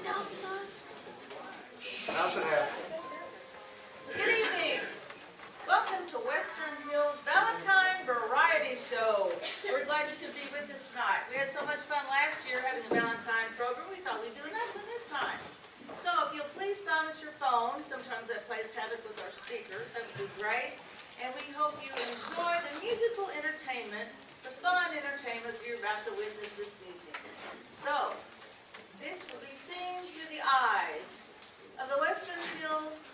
Good evening. Welcome to Western Hills Valentine Variety Show. We're glad you could be with us tonight. We had so much fun last year having the Valentine program. We thought we'd do another one this time. So if you'll please silence your phone. Sometimes that plays havoc with our speakers. That would be great. And we hope you enjoy the musical entertainment, the fun entertainment you're about to witness this evening. So, this will be seen through the eyes of the Western Hills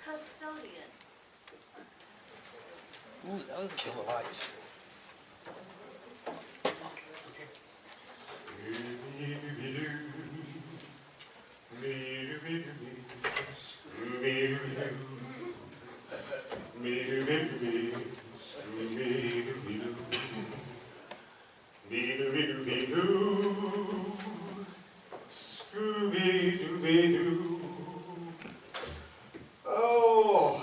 custodian. Ooh, that was killer lights. Oh,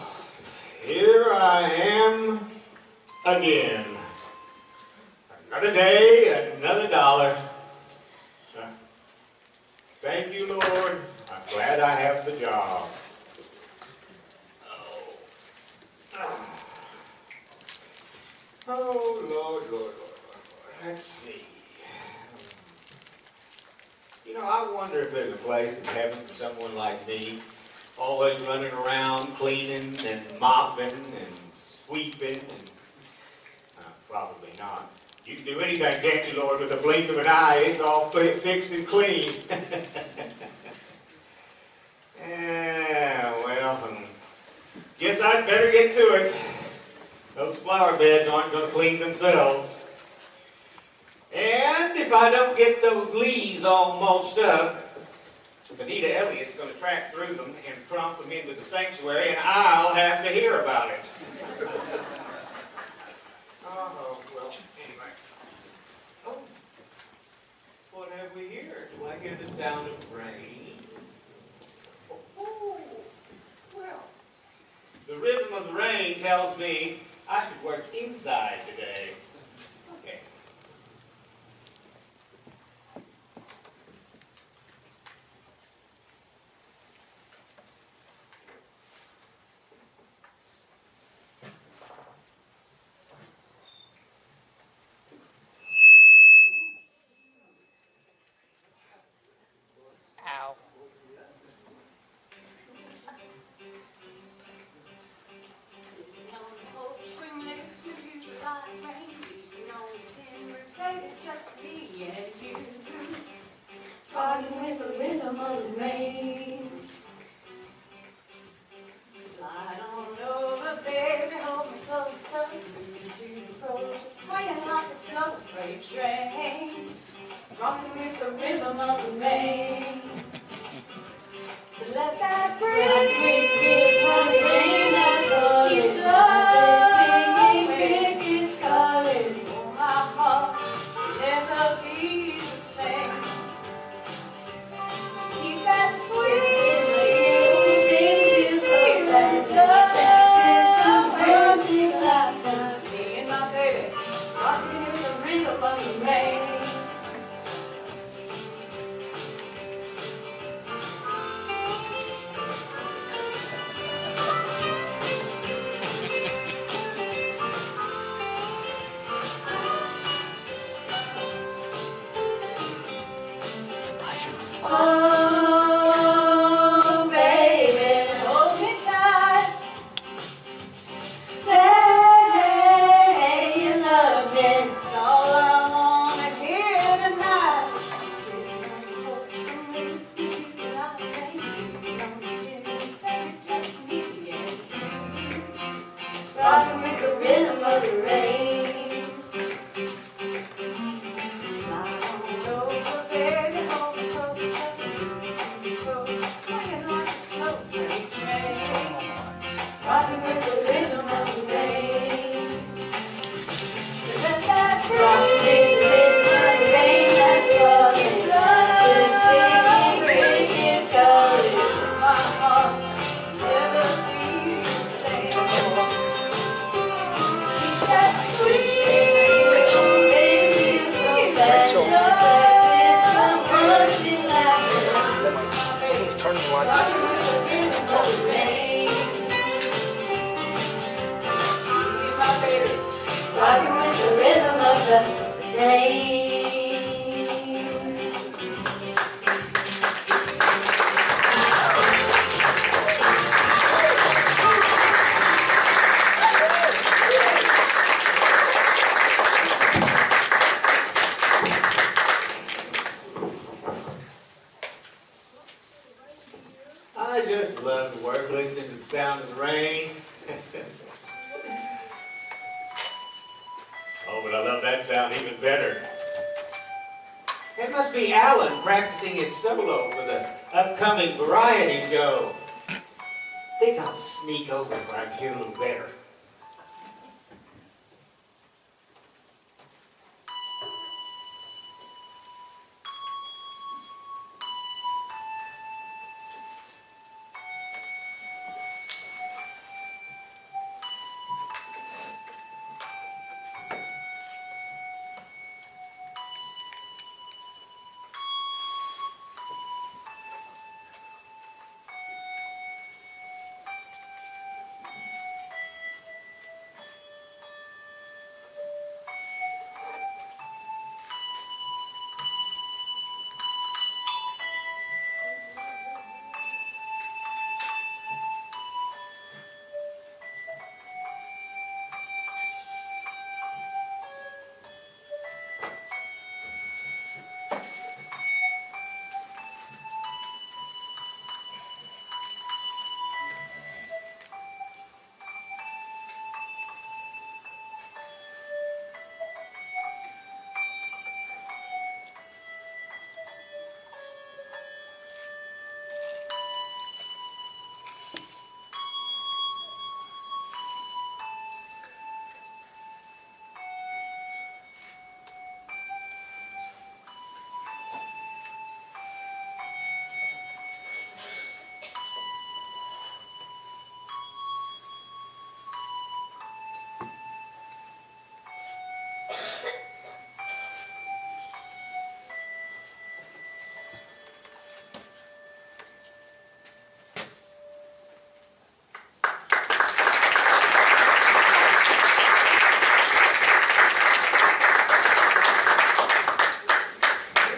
here I am again. Another day, another dollar. Thank you, Lord. I'm glad I have the job. Oh, Lord. Let's see. You know, I wonder if there's a place in heaven for someone like me, always running around cleaning and mopping and sweeping and... probably not. You can do anything, can't you, Lord, with a blink of an eye. It's all fixed and clean. Yeah, well, guess I'd better get to it. Those flower beds aren't going to clean themselves. And if I don't get those leaves all mulched up, Anita Elliott's going to track through them and crump them into the sanctuary, and I'll have to hear about it. Oh, well, anyway. Oh, what have we here? Do I hear the sound of rain? Oh, well, the rhythm of the rain tells me I should work inside today. It's okay. Ow. Sitting on the porch, swing legs into the light rain, leaning on the timber table, just me and you. Rocking with the rhythm of the rain. Slide on over, baby, hold me closer. Moving to the approach, just swinging like a snow freight train. Rocking with the rhythm of the rain. So let that Rocking with the rhythm of the rain. That's all keep it blowing. singing, crickets calling. Oh, my heart will never be the same. Keep that sweet me and my baby, rocking with the rhythm of the rain. Oh, baby, Hold me tight. say you love me. It's all I wanna hear tonight. Sitting on the porch, some minutes to the light rain. Leaning on the chimney, baby, just me and you. Rocking with the rhythm of the rain. Slide on over, baby, hold me closer. lights. Rocking with the rhythm of the rain. These are my favorites. Rocking with the rhythm of the rain. I just love to work listening to the sound of the rain. Oh, but I love that sound even better. That must be Alan practicing his solo for the upcoming variety show. I think I'll sneak over where I can hear a little better.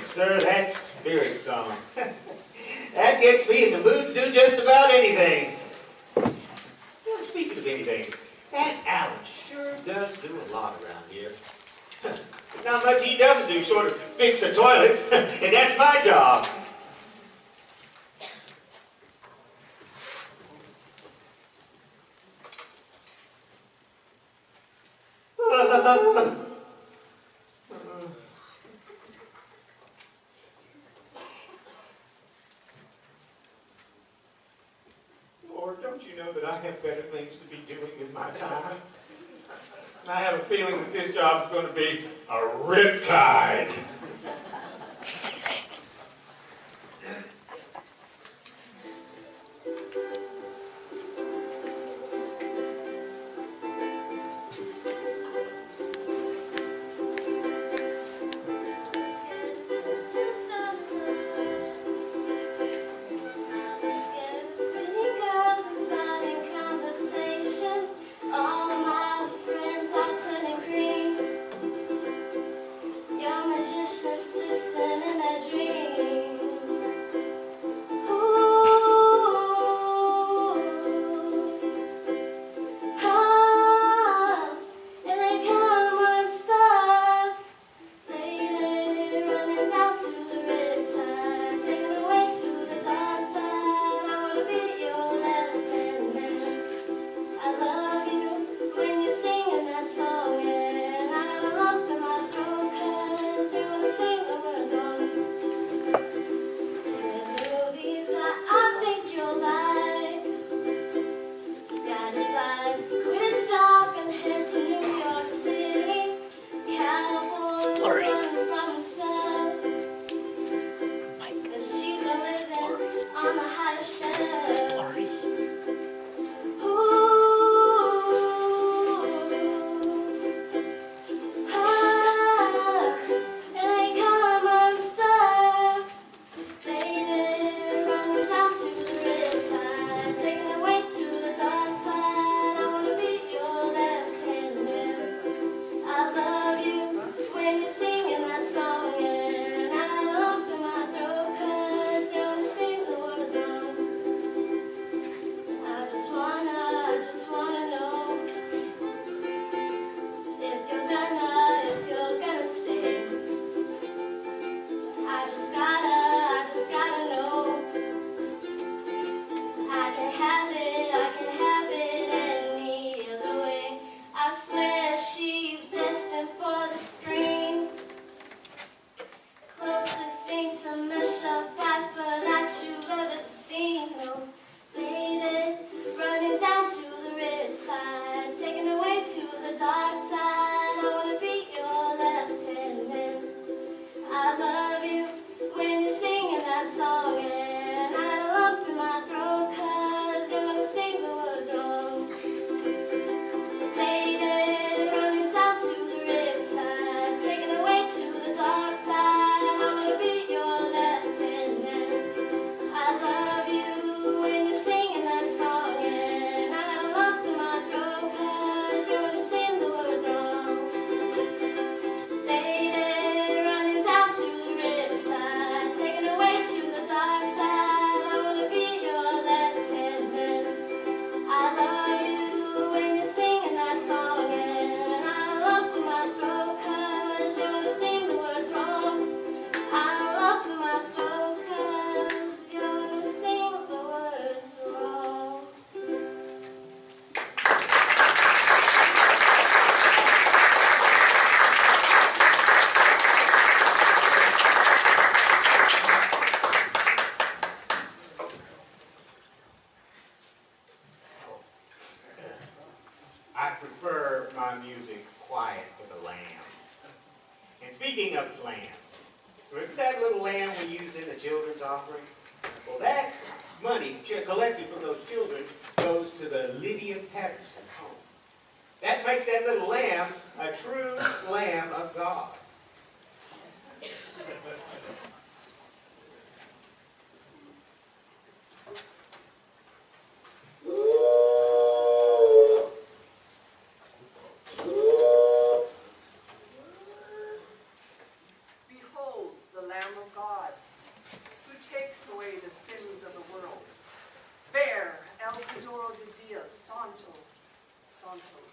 Sir, that spirit song. That gets me in the mood to do just about anything. Well, speaking of anything, that Alan sure does do a lot around here. Not much he doesn't do, short of fix the toilets, and that's my job. Lord, don't you know that I have better things to be doing with my time? And I have a feeling that this job is going to be a riptide. You're magician. feeding of lambs. Remember that little lamb we use in the children's offering? Well, that money collected from those children goes to the Lydia Patterson home. That makes that little lamb a true lamb of God. Behold the Lamb of God, who takes away the sins of the world. Ver el Cordero de Dios, Santos, Santos,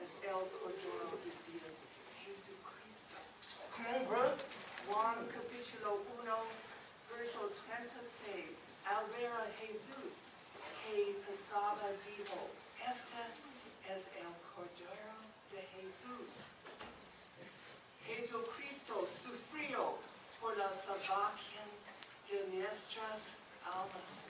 es el Cordero de Dios, Jesucristo. Come on, brother. Juan capítulo 1, verso 36. Al ver a Jesús, que pasaba dijo, este es el Cordero de Jesús. Jesucristo sufrió por la salvación de nuestras almas.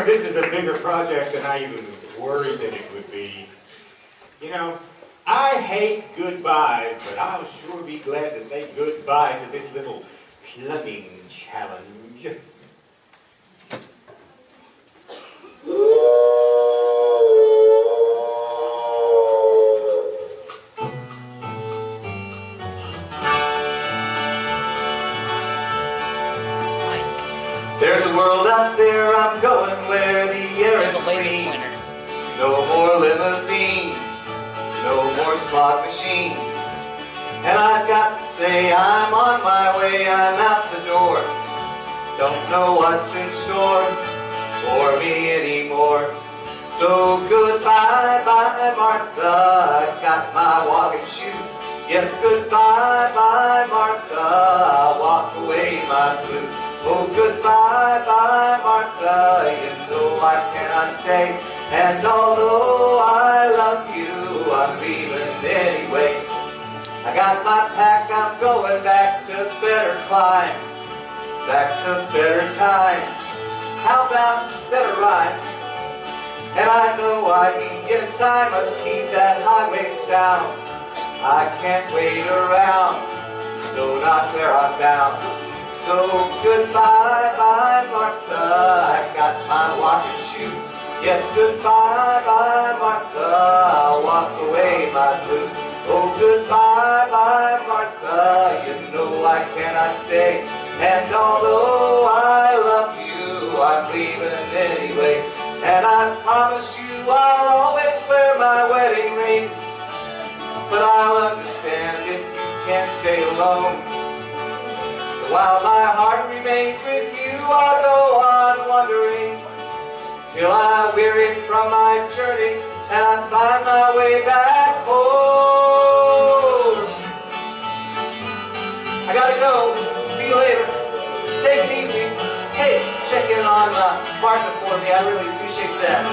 This is a bigger project than I even worried that it would be. You know, I hate goodbyes, but I'll sure be glad to say goodbye to this little plumbing challenge. There's a world out there I'm going where the air is clean. No more limousines, no more slot machines. And I've got to say I'm on my way, I'm out the door. Don't know what's in store for me anymore. So goodbye, bye Martha, I've got my walking shoes. Yes, goodbye, bye Martha, I'll walk away my blues. Oh, goodbye, bye, Martha, you know I cannot stay. And although I love you, I'm leaving anyway. I got my pack, I'm going back to better climes, back to better times. How about better rhymes? And I know I mean, yes, I must keep that highway sound. I can't wait around, no, not where I'm bound. So goodbye, bye Martha, I got my walking shoes. Yes, goodbye, bye Martha, I'll walk away my blues. Oh, goodbye, bye Martha, you know I cannot stay. And although I love you, I'm leaving anyway. And I promise you I'll always wear my wedding ring. But I'll understand if you can't stay alone. While till I weary from my journey and I find my way back home. I gotta go. See you later. Take it easy. Hey, check in on Martha for me. I really appreciate that.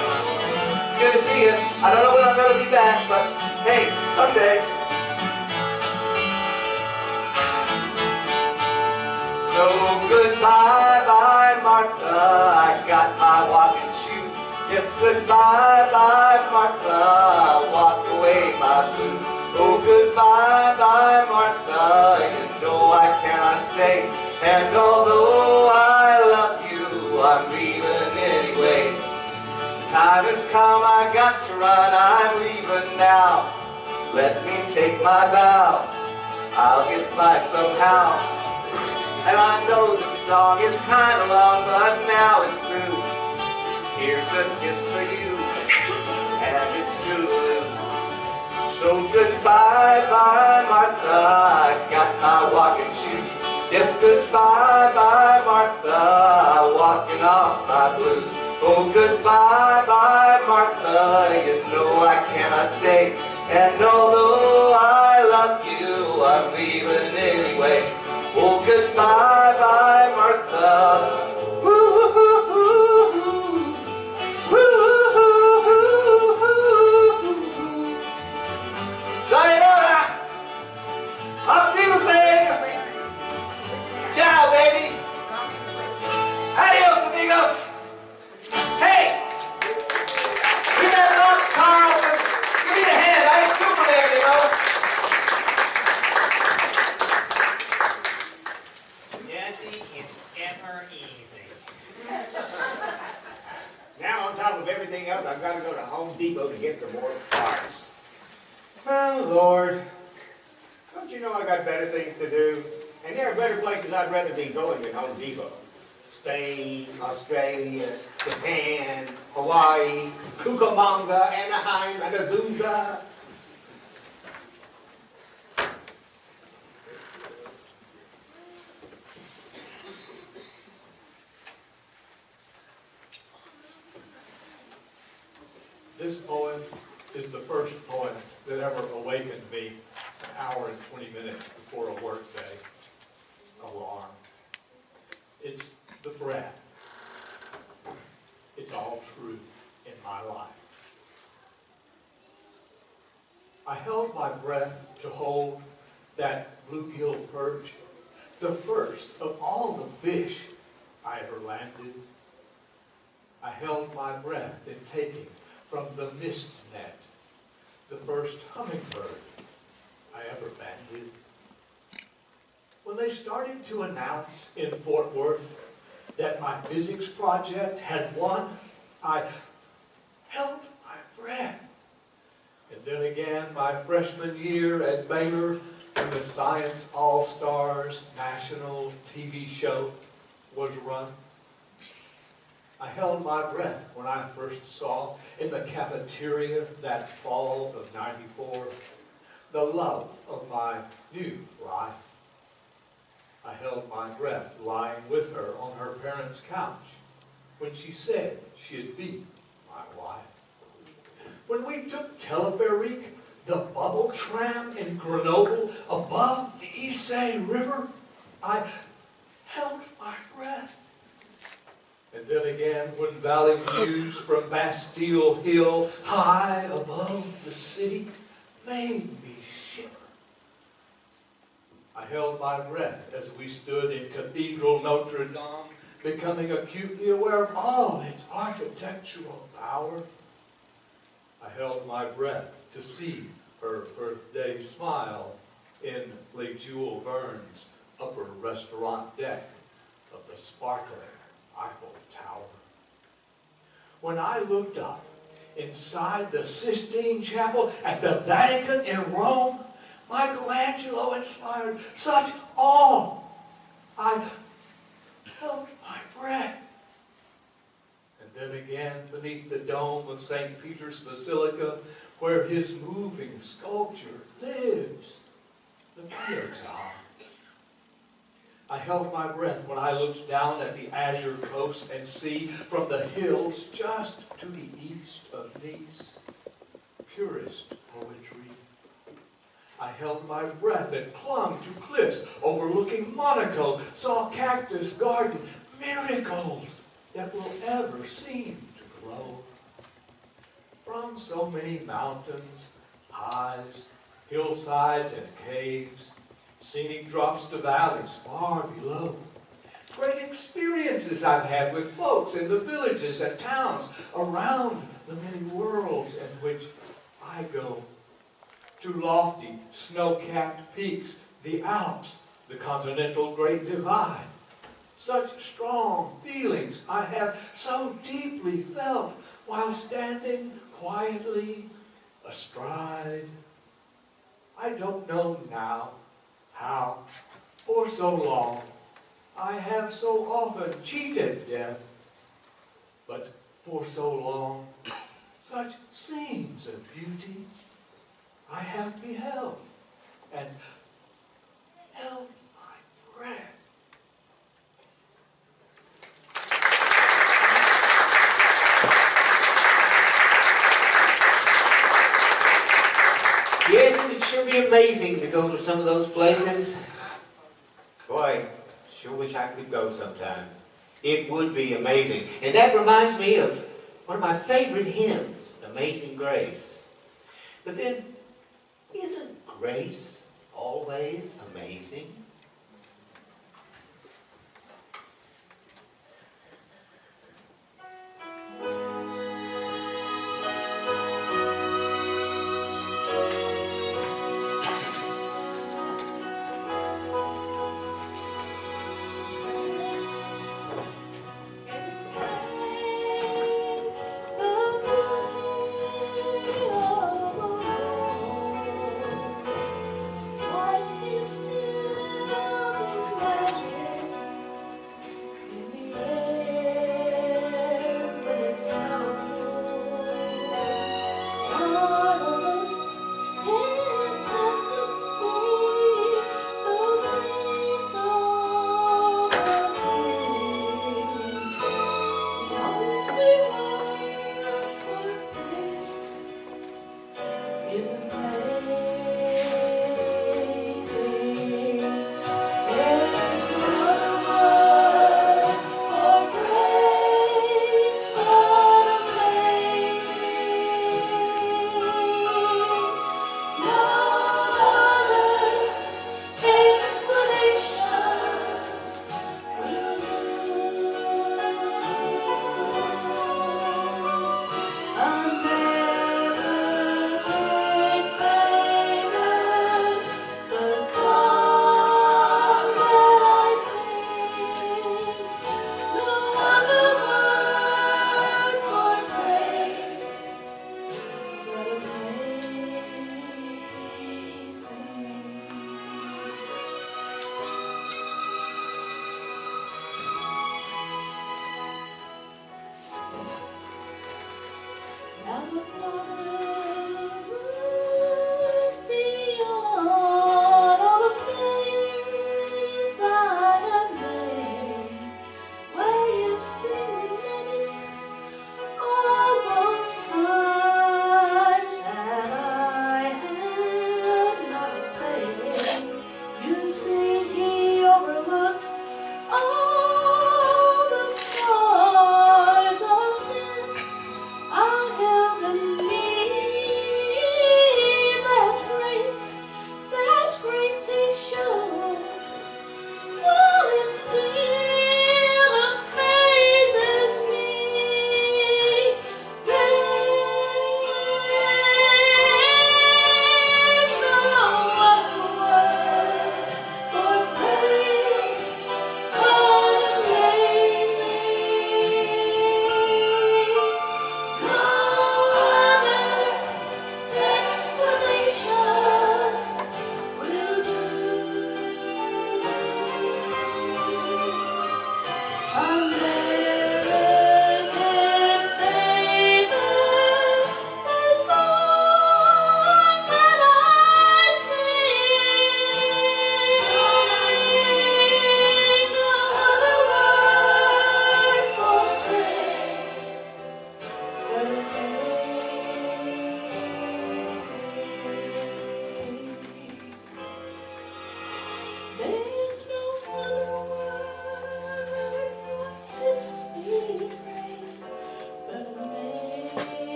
Good to see you. I don't know when I'm going to be back, but hey, someday. So goodbye, bye, Martha. I got my walking shoes. Yes, goodbye, bye, Martha. Walk away my blues. Oh, goodbye, bye, Martha. You know I cannot stay. And although I love you, I'm leaving anyway. Time has come, I got to run, I'm leaving now. Let me take my bow, I'll get by somehow. And I know the song is kind of long, but now it's through. Here's a kiss for you, and it's true. So goodbye, bye, Martha, I've got my walking shoes. Yes, goodbye, bye, Martha, walking off my blues. Oh, goodbye, bye, Martha, you know I cannot stay. And although I love you, I'm leaving anyway. Oh, goodbye, bye, Martha. Woo-hoo-hoo-hoo-hoo. Woo-hoo-hoo-hoo-hoo. Sayonara. Auf Wiedersehen. Ciao, baby. Adios, amigos. Hey, we got lots, Carl. Give me a hand. I ain't Superman, you know. Nothing is ever easy. Now, on top of everything else, I've got to go to Home Depot to get some more parts. Oh, Lord. Don't you know I got better things to do? And there are better places I'd rather be going than Home Depot. Spain, Australia, Japan, Hawaii, Cucamonga, Anaheim, and Azusa. This poem is the first poem that ever awakened me an hour and 20 minutes before a workday alarm. It's the breath. It's all true in my life. I held my breath to hold that bluegill perch, the first of all the fish I ever landed. I held my breath in taking from the mist net the first hummingbird I ever banded. When they started to announce in Fort Worth that my physics project had won, I held my breath. And then again, my freshman year at Baylor, when the Science All-Stars national TV show was run, I held my breath when I first saw in the cafeteria that fall of '94 the love of my new life. I held my breath lying with her on her parents' couch when she said she'd be my wife. When we took Teleferique, the bubble tram in Grenoble above the Issei River, I held my breath. And then again, when valley views from Bastille Hill high above the city made me shiver, I held my breath as we stood in Cathedral Notre Dame, becoming acutely aware of all its architectural power. I held my breath to see her birthday smile in Les Jules Verne's upper restaurant deck of the sparkling Eiffel Tower. When I looked up inside the Sistine Chapel at the Vatican in Rome, Michelangelo inspired such awe. I held my breath. And then again, beneath the dome of St. Peter's Basilica, where his moving sculpture lives, the Pietà. I held my breath when I looked down at the azure coast and sea from the hills just to the east of Nice. Purest poetry. I held my breath and clung to cliffs overlooking Monaco, saw cactus garden, miracles that will ever seem to grow. From so many mountains, highs, hillsides, and caves, scenic drops to valleys far below. Great experiences I've had with folks in the villages and towns around the many worlds in which I go. To lofty, snow-capped peaks, the Alps, the continental Great Divide. Such strong feelings I have so deeply felt while standing quietly astride. I don't know now how, for so long, I have so often cheated death, but for so long, such scenes of beauty I have beheld and held my breath. Yes, and it sure be amazing to go to some of those places. Boy, sure wish I could go sometime. It would be amazing. And that reminds me of one of my favorite hymns, Amazing Grace. But then, isn't grace always amazing? What is new?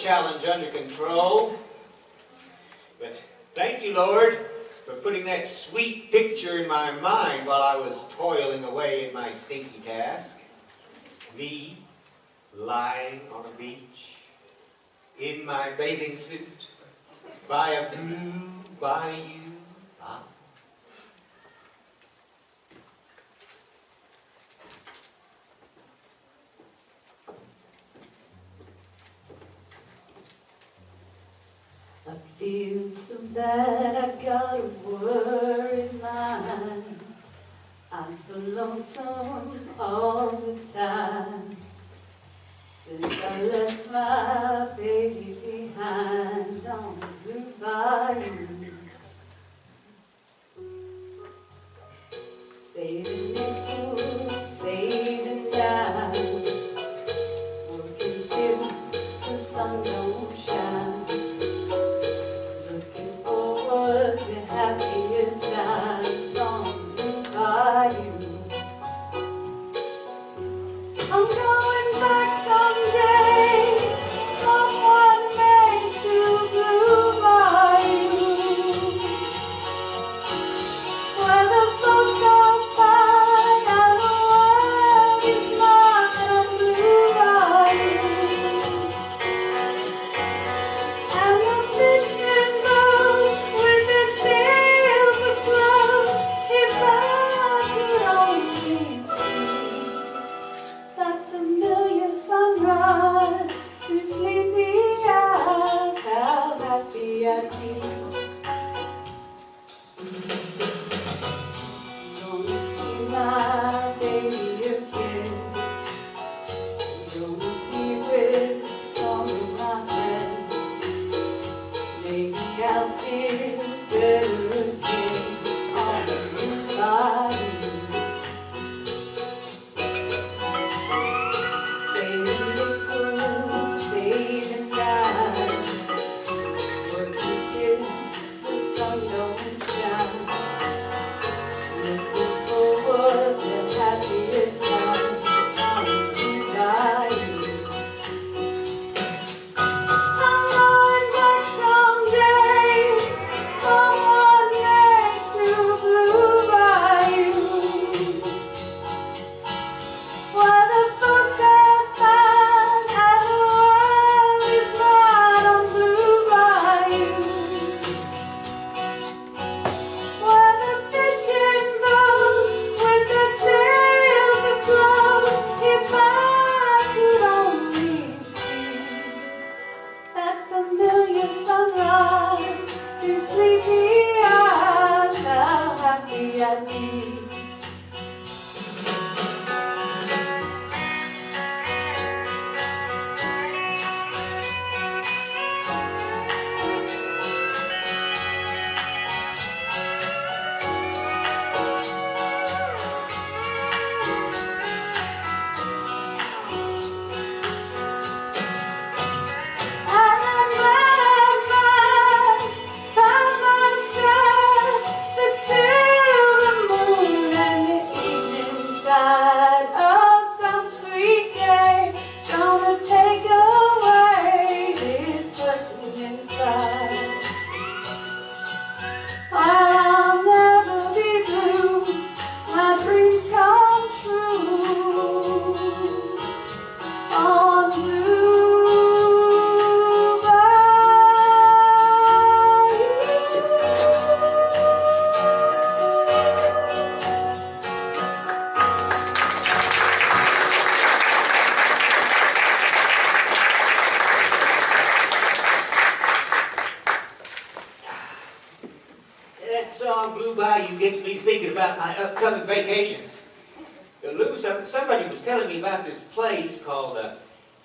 challenge under control. But thank you, Lord, for putting that sweet picture in my mind while I was toiling away in my stinky task. Me, lying on a beach, in my bathing suit, by a blue bayou. Ah. I feel so bad, I got a worried mind. I'm so lonesome all the time. Since I left my baby behind on the blue bayou. Saving nickels, saving dimes, working till the sun don't shine. Looking forward to happier times on the bayou. I'm going back someday, from one May to Blue Bayou, where the folks are fine and the world is mine on Blue Bayou. And the fishing boats with their sails afloat, if I could only see that familiar sunrise through sleepy eyes, how happy I'd be. Gonna see my baby again. Gonna be with some of my friends. Maybe I'll feel better again on the blue bayou. Saving nickels, saving dimes, working till the sun don't shine. Looking forward to happier times on the blue bayou. I'm going back someday, from one May to Blue Bayou, where the folks are fine and the world is mine on Blue Bayou, where the fishing boats with their sails afloat, if I could only see that familiar sunrise through sleepy eyes, how happy I'd be. And I'm glad by my side, the silver moon and the evening tide. Oh, some sweet day, gonna take away this hurting inside. I'll never be blue, my dreams come true on Blue Bayou. That song, Blue Bayou, gets me thinking about my upcoming vacation. Lou, somebody was telling me about this place called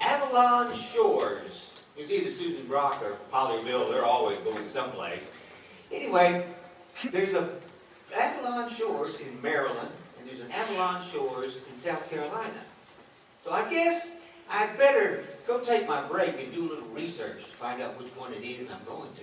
Avalon Shores. It was either Susan Brock or Pollyville. They're always going someplace. Anyway, there's a Avalon Shores in Maryland, and there's an Avalon Shores in South Carolina. So I guess I'd better go take my break and do a little research to find out which one it is I'm going to.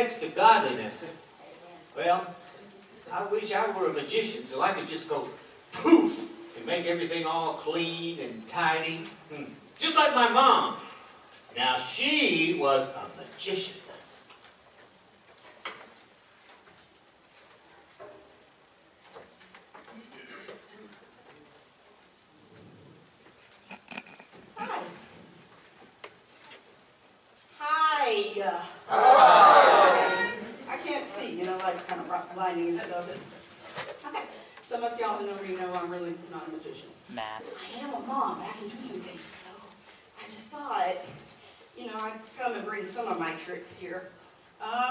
next to godliness. Well, I wish I were a magician so I could just go poof and make everything all clean and tidy. Just like my mom. Now she was a magician. I can't see, you know, light's kind of blinding and stuff. Okay, so most of y'all already know I'm really not a magician. Math. I am a mom, I can do some things, so I just thought, you know, I'd come and bring some of my tricks here.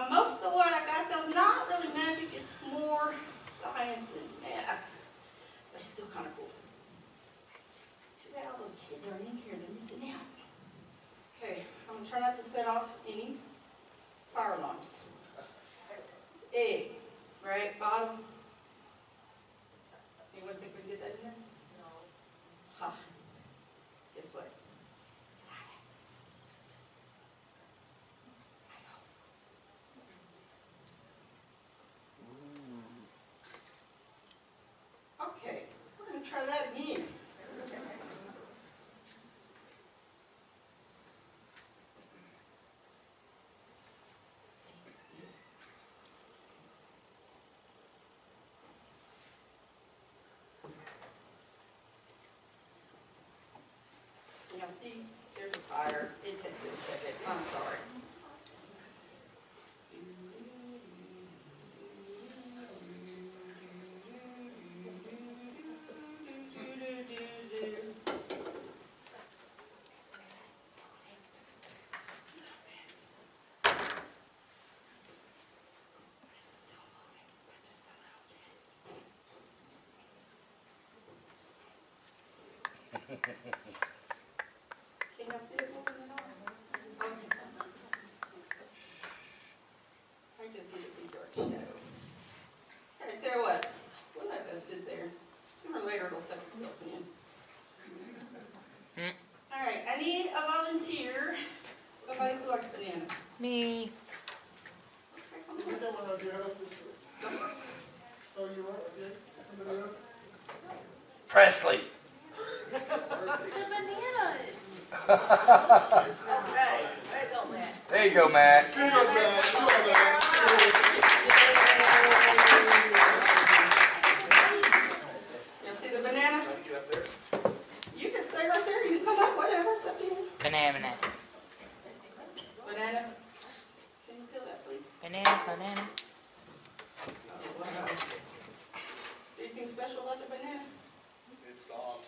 Most of what I got, though, not really magic, it's more science and math, but it's still kind of cool. Too bad all those kids aren't in here, they're missing out. Okay, I'm going to try not to set off any fire alarms. Egg, right, bottom. Anyone think we can get that in there? No. Huh. Guess what? Science. I know. Okay, we're going to try that again. You know, see, there's a fire. It takes a second. I'm sorry. Can y'all see it moving at all? Okay. I just need a big dark shadow. Okay, tell you what, we'll let that sit there. Sooner or later it'll suck itself in. All right, I need a volunteer. Somebody who likes bananas. Me. Okay, come on. Presley. To bananas. Okay, there you go, Matt. There you go, Matt. You see the banana? You can stay right there. You can come up, whatever. It's up to you. Banana. Banana. Can you peel that, please? Banana. Oh, wow. Anything special about the banana? It's soft.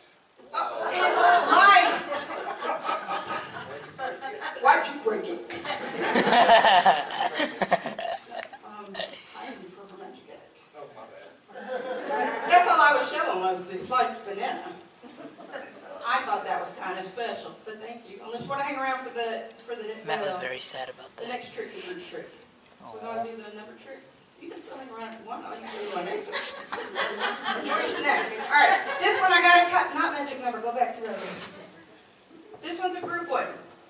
Oh, it's sliced! Why'd you break it? I am purple magic addict. Oh, my bad. That's all I was showing was the sliced banana. I thought that was kind of special, but thank you. Unless you want to hang around for the Matt was very sad about the that. next trick is your trick. We're going to do the number trick. You can still hang around if you want. All you can do one next one. Enjoy your snack. All right, this one I got to cut. Not magic number. Go back to the other one. This one's a group one,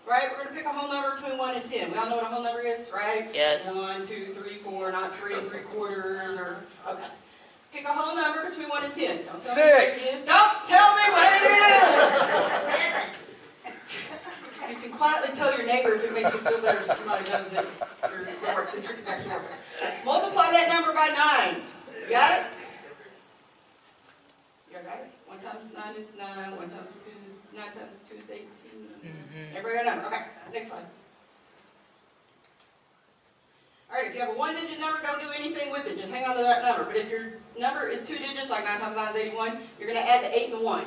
right? We're going to pick a whole number between 1 and 10. We all know what a whole number is, right? Yes. 1, 2, 3, 4, not 3 3/4 or okay. Pick a whole number between 1 and 10. Don't tell me what it 6. is. Don't tell me what it is. You can quietly tell your neighbor if it makes you feel better so somebody knows that the trick is actually working. Multiply that number by 9. You got it? You got it? 1 times 9 is 9. 1 times 2 is 9 times 2 is 18. Everybody got a number. Okay, next slide. All right, if you have a 1-digit number, don't do anything with it. Just hang on to that number. But if your number is 2 digits, like 9 times 9 is 81, you're going to add the 8 and the 1,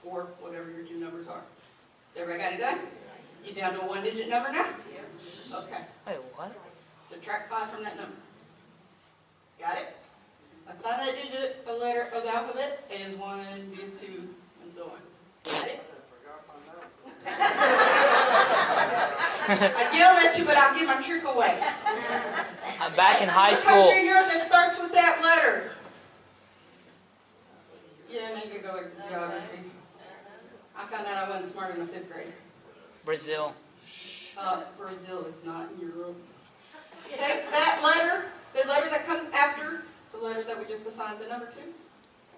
or whatever your 2 numbers are. Everybody got it done? You down to a 1-digit number now? Yeah. Okay. Wait, what? Subtract 5 from that number. Got it? Assign that digit a letter of the alphabet as 1, is 2, and so on. Got it? I yell at you, but I'll give my trick away. I'm back in high What school. country in Europe that starts with that letter? Yeah, now you can go with geography. I found out I wasn't smart in the 5th grade. Brazil. Brazil is not in Europe. Okay, that letter, the letter that comes after the letter that we just assigned the number to,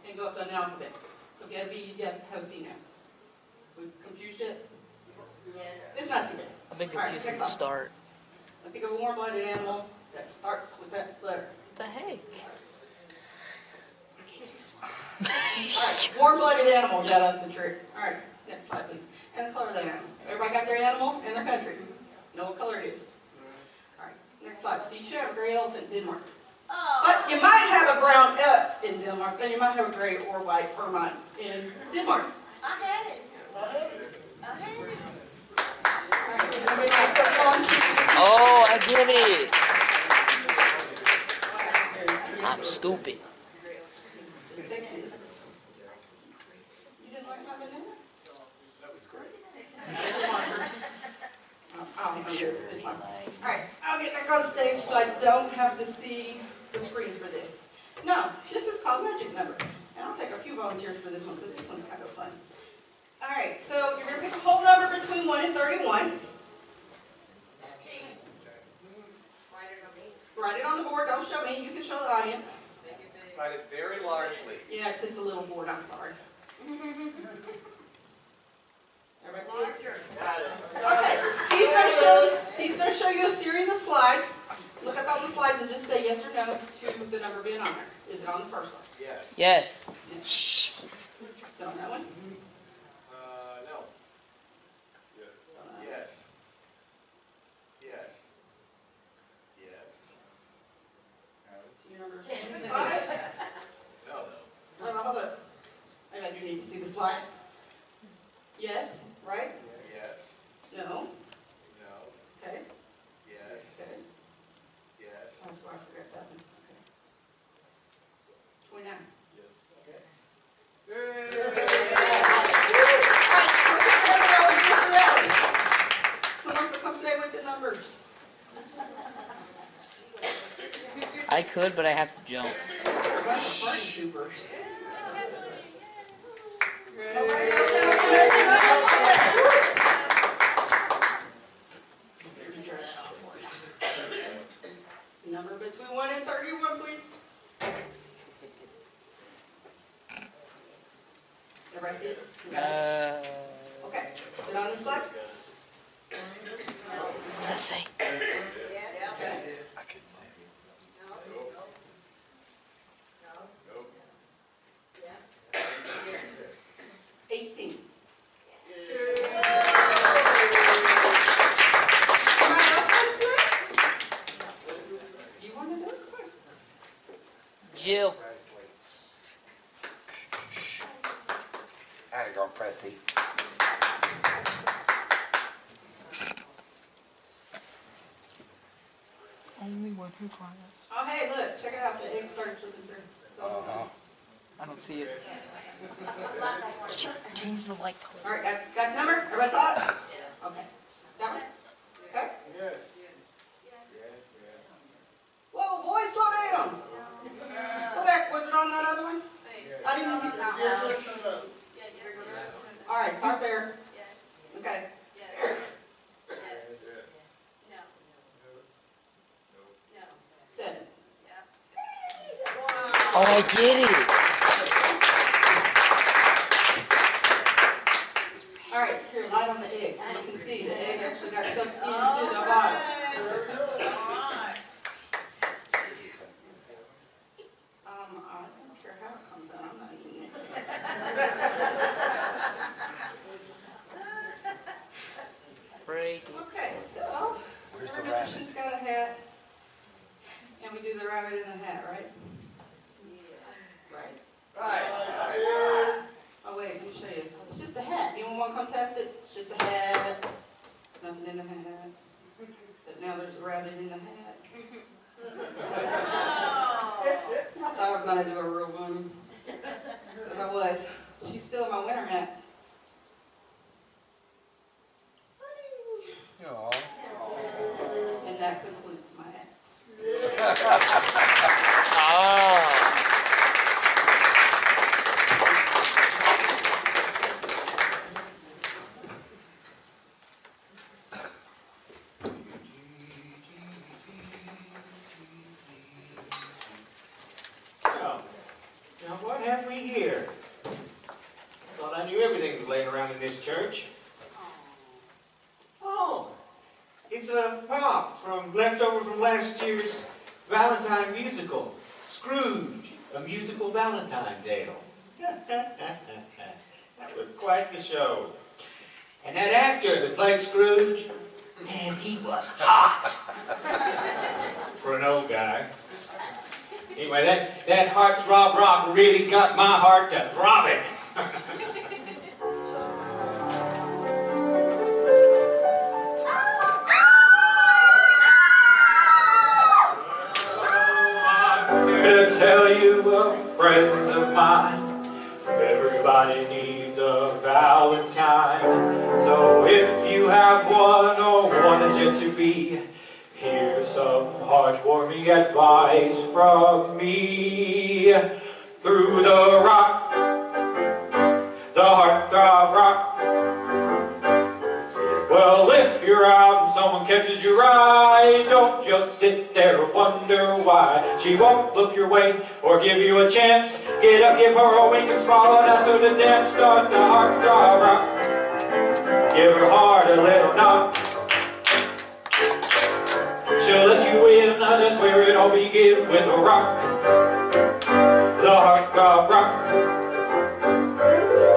and go up in the alphabet. So if you had a B, you have a C now. We confused it? Yes. It's not too bad. I've been All right, confused from the next start. I think of a warm-blooded animal that starts with that letter. What the heck? All right, warm-blooded animal, yeah, that's the trick. All right, next slide, please. And the color of that animal. Everybody got their animal and their country. Know what color it is. All right, next slide. So you should have a gray elephant in Denmark. Oh. But you might have a brown elk in Denmark, and you might have a gray or white ermine in Denmark. I had it. I had it. All right, everybody got put on to- Oh, I get it. I'm stupid. Just take this. You didn't like my banana? That was great. All right, I'll get back on stage so I don't have to see the screen for this. No, this is called Magic Number. And I'll take a few volunteers for this one because this one's kind of fun. All right, so you're going to pick a whole number between 1 and 31. Write it on the board. Don't show me. You can show the audience. Write it very largely. Yeah, it's a little board. I'm sorry. Everybody see it? Okay, he's going to show you a series of slides. Look up on the slides and just say yes or no to the number being on there. Is it on the first slide? Yes. Yes. Is it on that one? No. Yes. Yes. Yes. So your number is 25. No. Hold up. Maybe I do need to see the slide. Yes, right? Yes. No. No. Okay. Yes. Okay. Yes. That's why I forgot that one. Okay. 29. Who wants to come play with the numbers? I could, but I have to jump. We're a bunch of party troopers. Nobody else has to make a number? Let me try that off for you. Number between 1 and 31, please. Everybody see it? You got it? Okay. Is it on this slide? Let's see. Okay. I can say. 18. You want to do it? Quick. Jill. Howdy, girl, Pressy. Only one who climbs. Oh, hey, look, check it out. The egg starts slipping through. So, I don't see it. Change the light color. all right, got the number? Everybody saw it? Okay. That one? Okay. Yes. Whoa, boy, slow down. Go back. Was it on that other one? I didn't hear that. All right, start there. Okay. Seven. Oh, I get it. All right, here, light on the egg so you can see the egg actually got sucked into the bottom. I don't care how it comes out. I'm not eating it. Break it. Okay, so Where's the every rabbit? magician's got a hat, and we do the rabbit in the hat, right? Right. Oh wait, let me show you. It's just a hat. Anyone want to come test it? It's just a hat. Nothing in the hat. Except now there's a rabbit in the hat. I thought I was gonna do a real one, because I was. She's still in my winter hat. Aw. And that concludes my hat. Oh. knew everything was laying around in this church. Oh, it's a prop from leftover from last year's Valentine musical, Scrooge, a musical Valentine tale. That was quite the show. And that actor that played Scrooge, man, he was hot for an old guy. Anyway, that heartthrob rock really got my heart to throbbing. I'm here to tell you, friends of mine, everybody needs a Valentine. So if you have one or one is yet to be, here's some heartwarming advice from me. Through the rock, the heartthrob rock. Well, if you're out and someone catches your eye, don't just sit there and wonder why. She won't look your way or give you a chance. Get up, give her a wink and smile and ask her to dance. Start the heartthrob rock. Give her heart a little knock. She'll let you in, that's where it all begins with a rock. The heartthrob rock.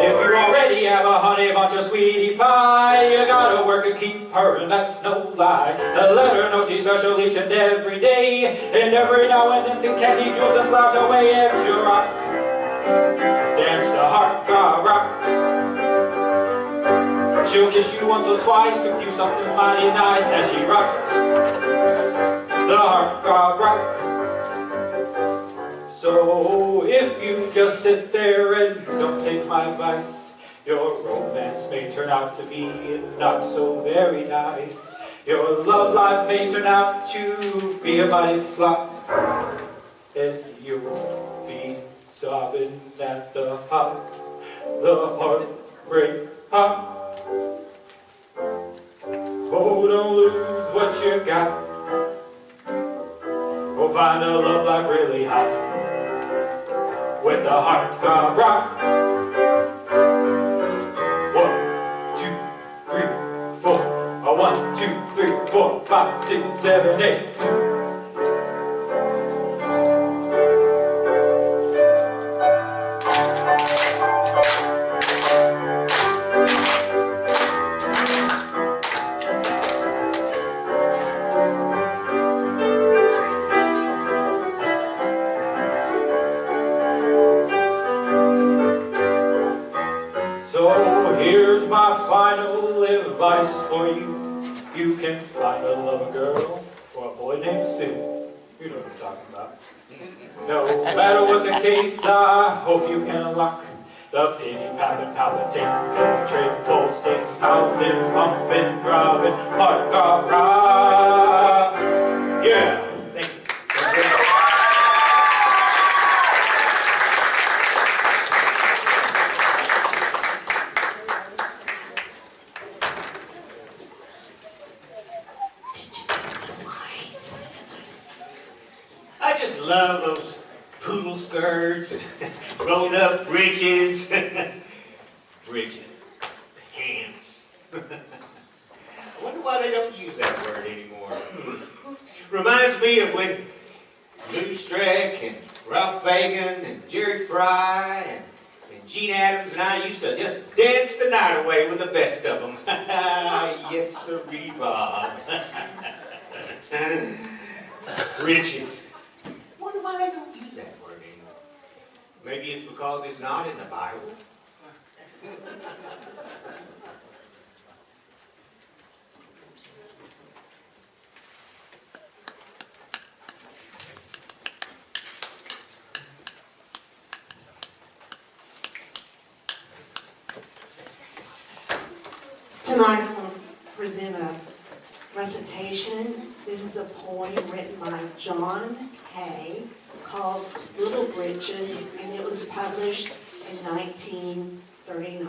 If you already have a honey bunch of sweetie pie, you gotta work and keep her, and that's no lie. Let her know she's special each and every day, and every now and then some candy, jewels, and flowers away at your rock. Dance the heartthrob rock. She'll kiss you once or twice, give you something mighty nice as she rocks. The heartthrob rock. So if you just sit there and don't take my advice, your romance may turn out to be not so very nice. Your love life may turn out to be a mighty flop, and you'll be sobbing at the heartbreak pop. Oh, don't lose what you got. Or find a love life really hot with the heartthrob rock. 1, 2, 3, 4. 1, 2, 3, 4, 5, 6, 7, 8. So here's my final advice for you. You can find a lover girl or a boy named Sue. You know what I'm talking about. No matter what the case, I hope you can unlock the pity pounding, palpitating, penetrating, pulsating, pounding, pumping, throbbing, heartthrob rock. Yeah, thank you. I just love those poodle skirts, rolled up breeches, pants. I wonder why they don't use that word anymore. Reminds me of when Lou Streck and Ralph Fagan and Jerry Fry and Gene Adams and I used to just dance the night away with the best of them. Yes, sirree, Bob. Riches. Wonder why they don't use that word anymore. Maybe it's because it's not in the Bible. Tonight I'm going to present a recitation. This is a poem written by John Hay called Little Britches, and it was published in 1939.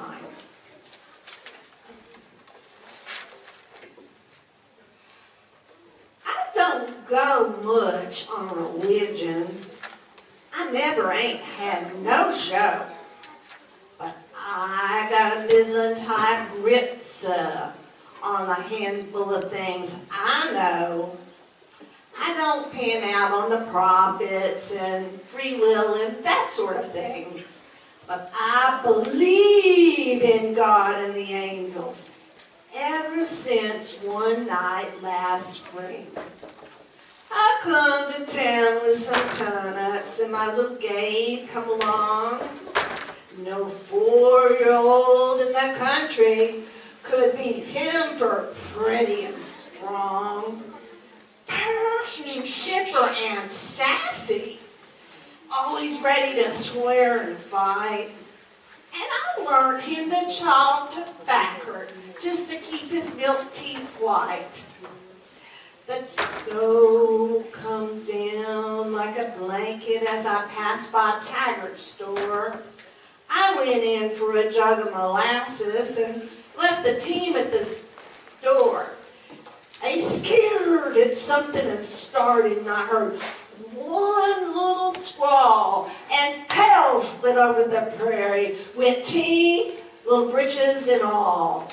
I don't go much on religion. I never ain't had no show. But I Valentine grips on a handful of things I know. I don't pan out on the profits and free will and that sort of thing. But I believe in God and the angels ever since one night last spring. I come to town with some turnips and my little Gabe come along. No 4-year-old in the country could beat him for pretty and strong. Pert, chipper, and sassy. Always ready to swear and fight. And I learned him to chaw tobacco just to keep his milk teeth white. The snow comes down like a blanket as I pass by Taggart's store. I went in for a jug of molasses and left the team at the door. They scared at something had started, and I heard one little squall, and hell split over the prairie with team, little britches and all.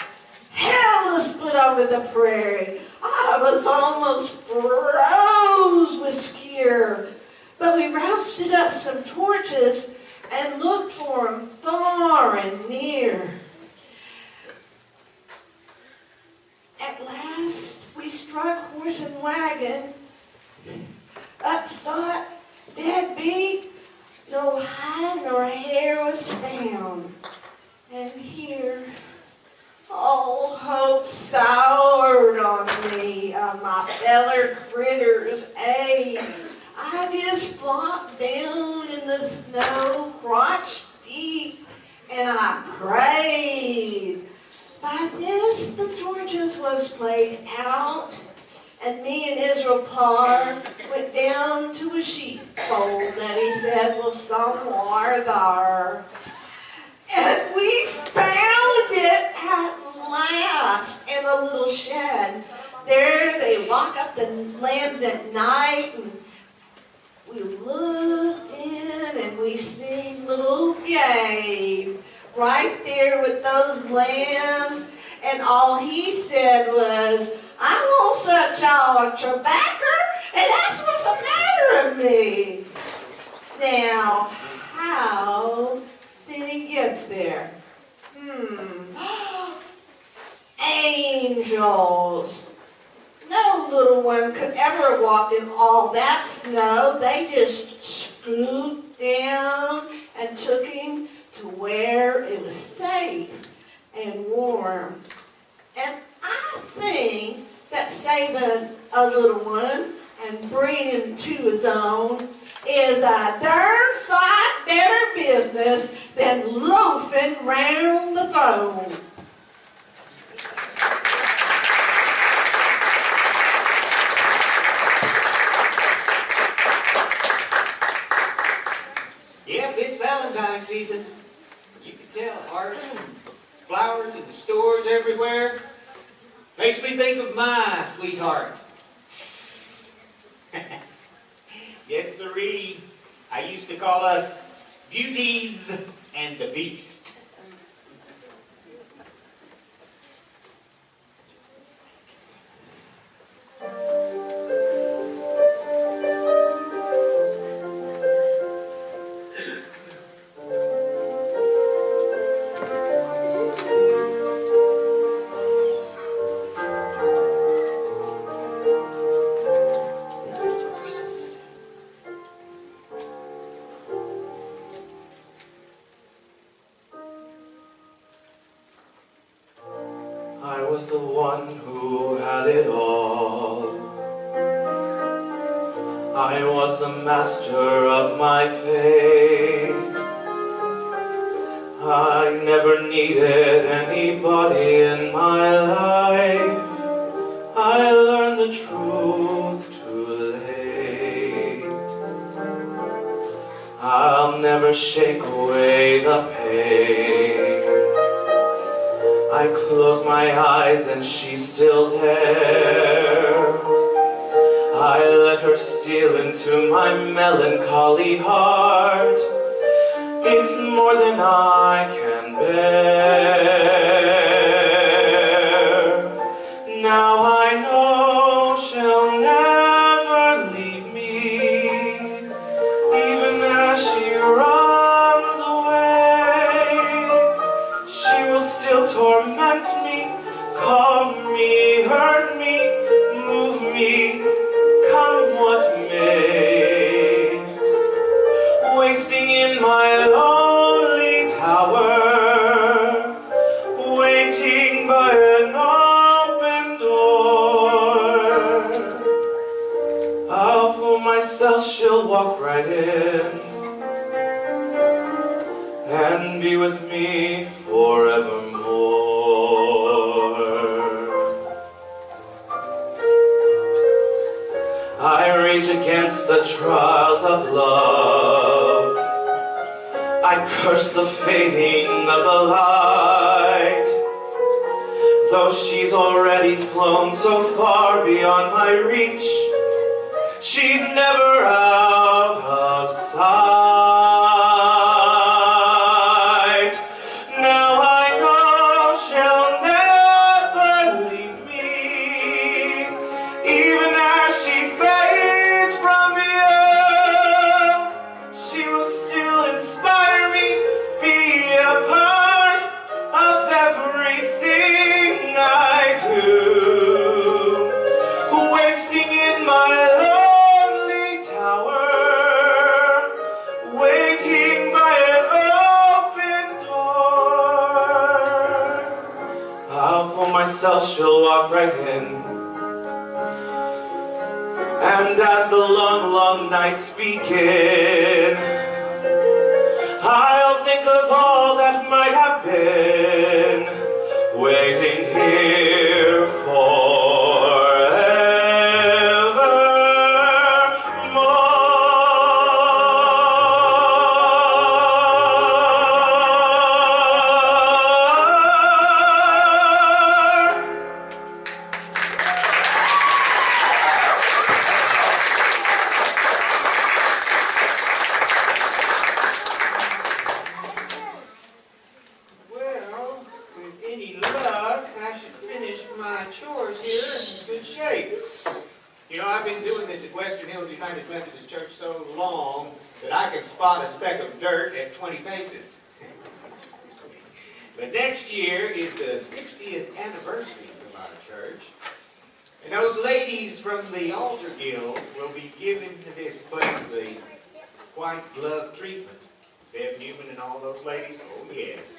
Hell was split over the prairie. I was almost froze with scare. But we rousted up some torches and looked for 'em far and near. At last, we struck horse and wagon. Up sought, dead beat, no hide nor hair was found. And here, all hope soured on me, on my feller critters, I just flopped down in the snow, crotch deep, and I prayed. By this, the torches was played out, and me and Israel Parr went down to a sheepfold that he said was somewhere there. And we found it at last in a little shed. There they lock up the lambs at night, and we looked in and we seen little Gabe right there with those lambs, and all he said was, "I want such all tobacco, and that's what's the matter with me." Now, how did he get there? Angels. No little one could ever walk in all that snow. They just scooped down and took him to where it was safe and warm. And I think that saving a little one and bringing him to his own is a darn sight better business than loafing round the phone. Yep, it's Valentine season. You can tell, hearts and flowers in the stores everywhere. Makes me think of my sweetheart. Yes, sirree. I used to call us Beauties and the Beast. I was the one who had it all. I was the master of my fate. I never needed anybody in my life. I learned the truth too late. I'll never shake away the pain. I close my eyes and she's still there. I let her steal into my melancholy heart. It's more than I can bear. torment me, calm me, hurt me, move me, come what may. Wasting in my lonely tower, waiting by an open door. I'll fool myself, she'll walk right in and be with me forevermore. I rage against the trials of love. I curse the fading of the light. Though she's already flown so far beyond my reach, she's never out of sight. Now I know she'll never leave me, even as she fades from view. She will still inspire me, be a part of everything I do. Wasting in my lonely tower, waiting by an open door. I'll fool myself, she'll walk right in, and as the long, long nights begin, I'll think of all that might have been, waiting here Well, with any luck, I should finish my chores here in good shape. You know, I've been doing this at Western Hills United Methodist Church so long that I can spot a speck of dirt at 20 paces. But next year is the 60th anniversary of our church, and those ladies from the Altar Guild will be giving to this place the white glove treatment. Bev Newman and all those ladies? Oh, yes.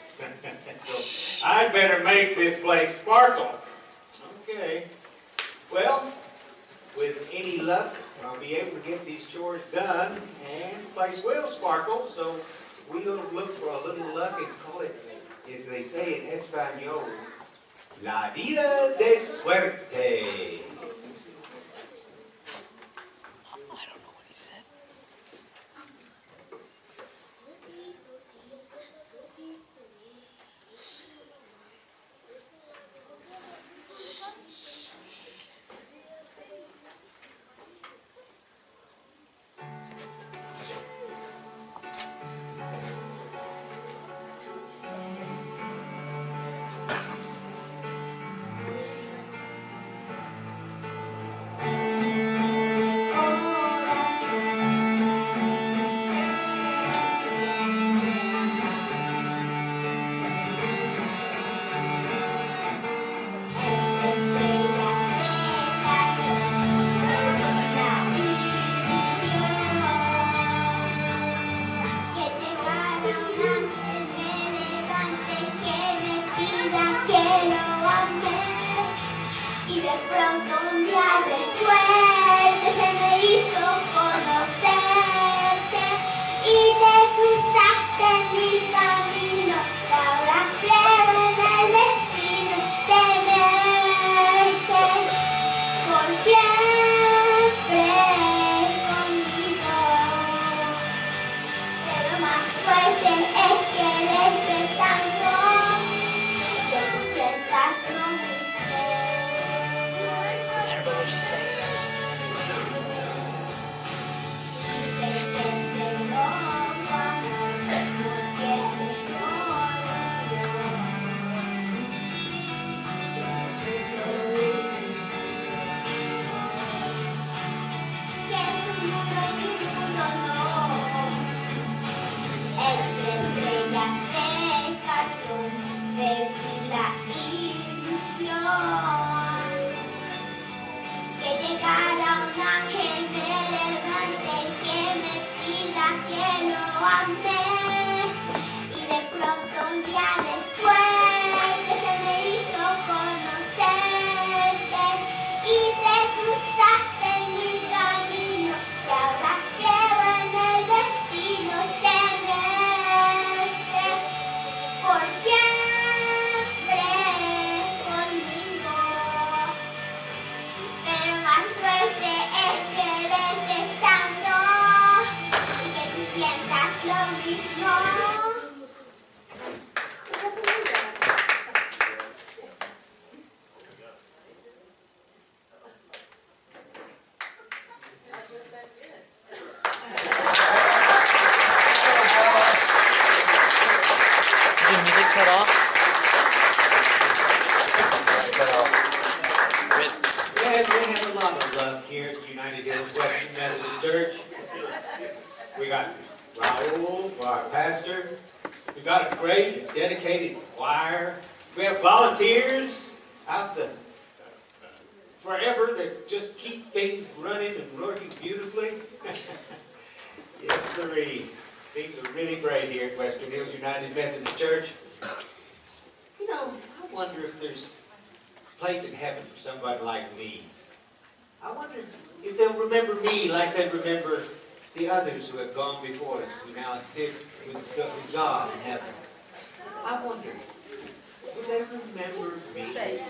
So, I'd better make this place sparkle. Okay. Well, with any luck, I'll be able to get these chores done, and the place will sparkle, so we'll look for a little luck and call it, as they say in Espanol, La Vida de Suerte. I don't know what he said. great and dedicated choir. We have volunteers out the forever that just keep things running and working beautifully. Yes, sirree. Things are really great here at Western Hills United Methodist Church. You know, I wonder if there's a place in heaven for somebody like me. I wonder if they'll remember me like they remember the others who have gone before us, who now sit with God in heaven. I wonder, will they remember me?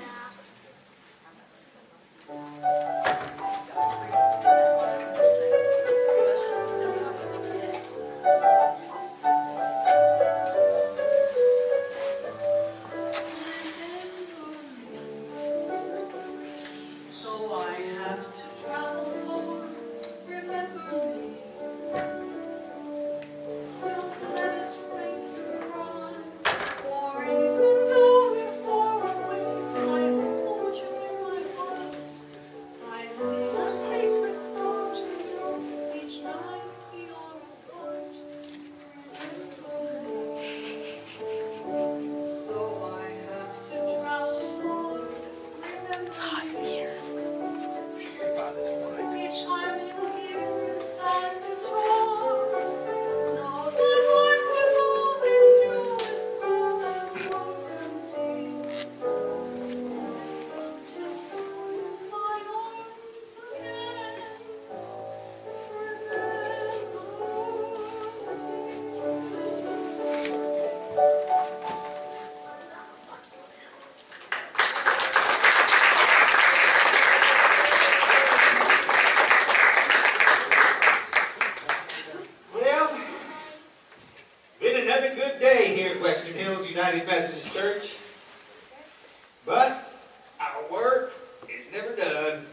So I have to travel for, remember me. Don't let it break your heart, for even though we're far away, I hold you in my heart. I see a sacred star twinkle each night we are apart. Remember me. Though I have to travel far, remember me. Each time you hear a sad guitar, know that wonderful is yours forevermore. To fill my arms again, Well, it's been another good day here at Western Hills United Methodist Church. But our work is never done.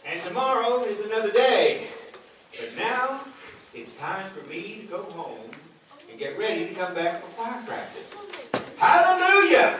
And tomorrow is another day. But now it's time for me to go home and get ready to come back for choir practice. Hallelujah!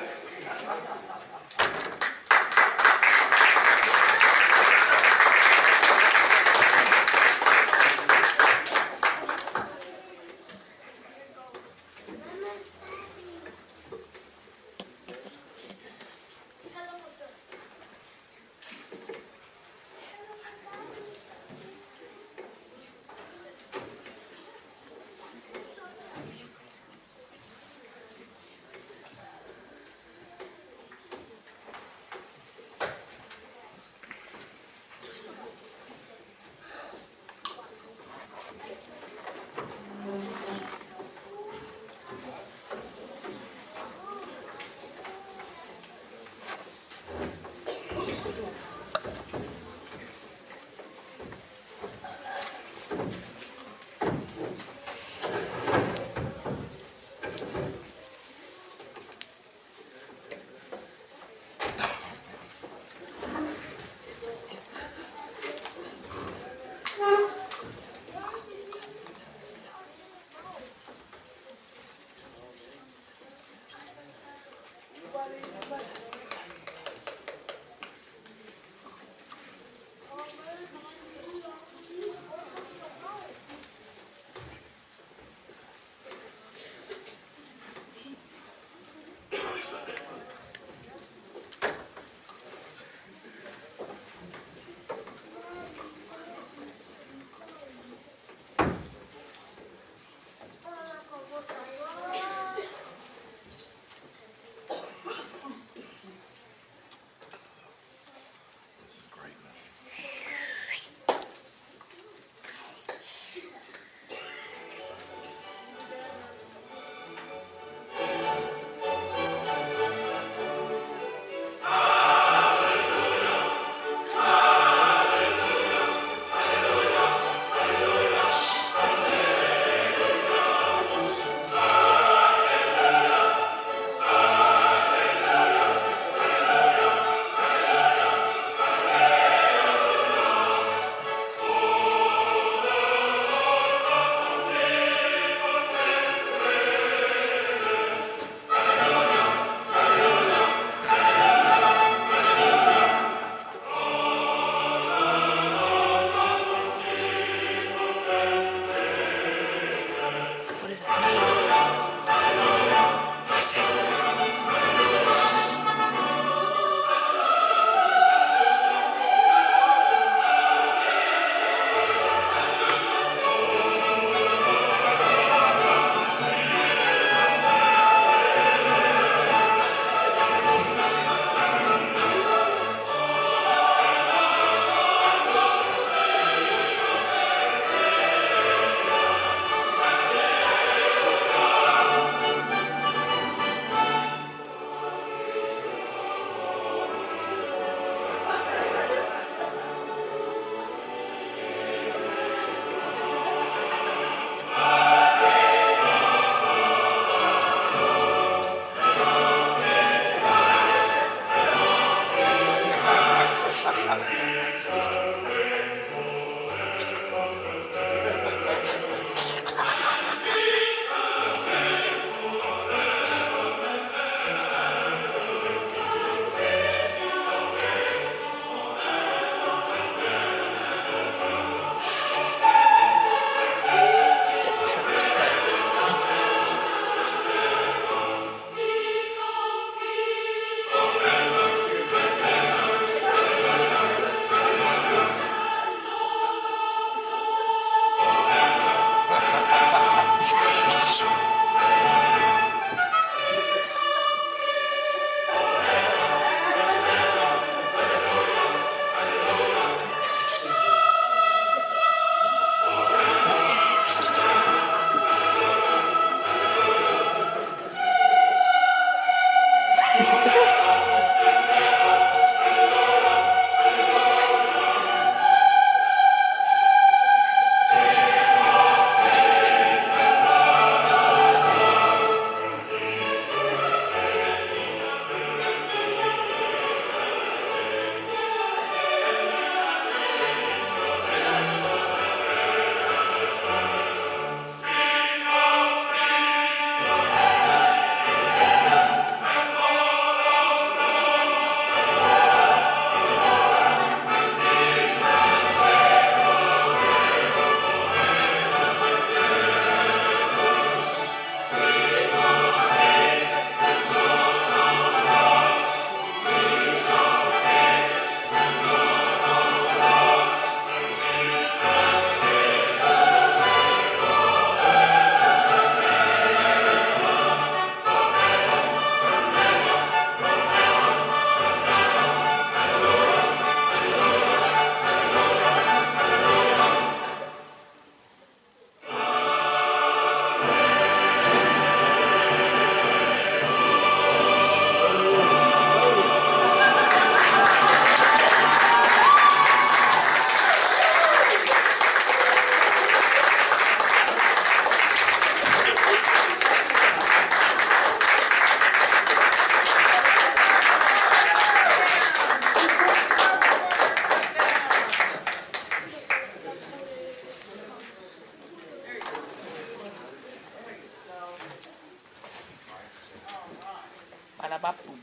my poop.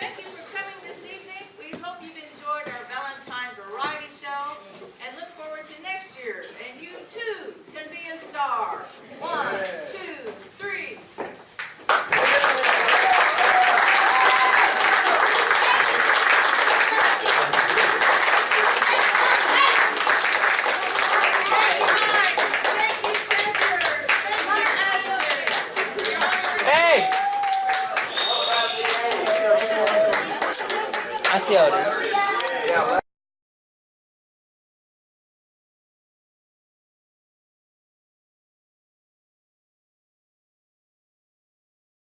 Thank you for coming this evening. We hope you've enjoyed our Valentine Variety Show and look forward to next year. And you too can be a star. 1, 2, 3. Hey! I see all this. Yeah.